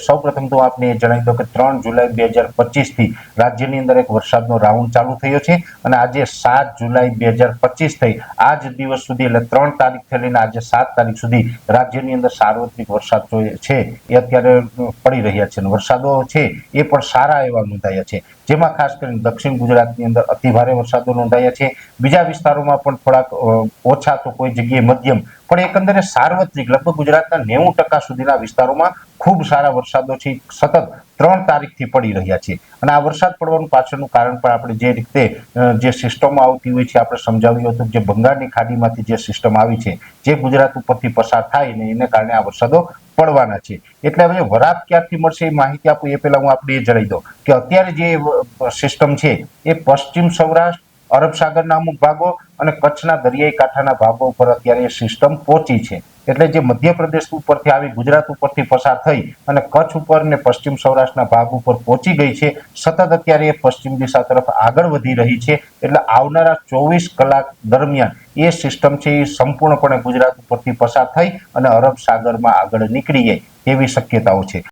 સૌપ્રથમ તો આપને જણાવી દઉં કે 3 જુલાઈ 2025 થી રાજ્યની અંદર એક વરસાદનો રાઉન્ડ ચાલુ થયો છે અને આજે 7 જુલાઈ 2025 થઈ આજ દિવસ સુધી એટલે 3 તારીખથી લઈને આજે 7 તારીખ સુધી રાજ્યની અંદર સાર્વત્રિક વરસાદ છે એ અત્યારે પડી રહ્યા છે અને વરસાદો છે એ પણ સારા એવા નોંધાયા છે, જેમાં ખાસ કરીને દક્ષિણ ગુજરાતની અંદર અતિભારે વરસાદો નોંધાયા છે, બીજા વિસ્તારોમાં પણ થોડાક ઓછા તો કોઈ જગ્યાએ મધ્યમ પણ એકંદરે સાર્વત્રિક લગભગ ગુજરાતના 90% સુધીના વિસ્તારોમાં ખૂબ સારા વરસાદો છે સતત 3 તારીખથી પડી રહ્યા છે અને આ વરસાદ પડવાનું પાછળનું કારણ પણ આપણે જે રીતે જે સિસ્ટમો આવતી હોય છે આપણે સમજાવ્યું હતું જે બંગાળની ખાડીમાંથી જે સિસ્ટમ આવી છે જે ગુજરાત ઉપરથી પસાર થાય ને એને કારણે આ વરસાદો પડવાના છે। એટલે હવે વરાપ ક્યાંથી મળશે એ માહિતી આપું એ પહેલા હું આપણે એ જણાવી દઉં કે અત્યારે જે સિસ્ટમ છે એ પશ્ચિમ સૌરાષ્ટ્ર, અરબ સાગરના અમુક ભાગો અને કચ્છના દરિયાઈ કાંઠાના ભાગો ઉપર અત્યારે એ સિસ્ટમ પહોંચી છે। એટલે જે મધ્યપ્રદેશ ઉપરથી આવી ગુજરાત ઉપરથી પસાર થઈ અને કચ્છ ઉપર ને પશ્ચિમ સૌરાષ્ટ્રના ભાગ ઉપર પહોંચી ગઈ છે, સતત અત્યારે એ પશ્ચિમ દિશા તરફ આગળ વધી રહી છે। એટલે આવનારા 24 કલાક દરમિયાન એ સિસ્ટમ છે એ સંપૂર્ણપણે ગુજરાત ઉપરથી પસાર થઈ અને અરબ સાગરમાં આગળ નીકળી જાય તેવી શક્યતાઓ છે।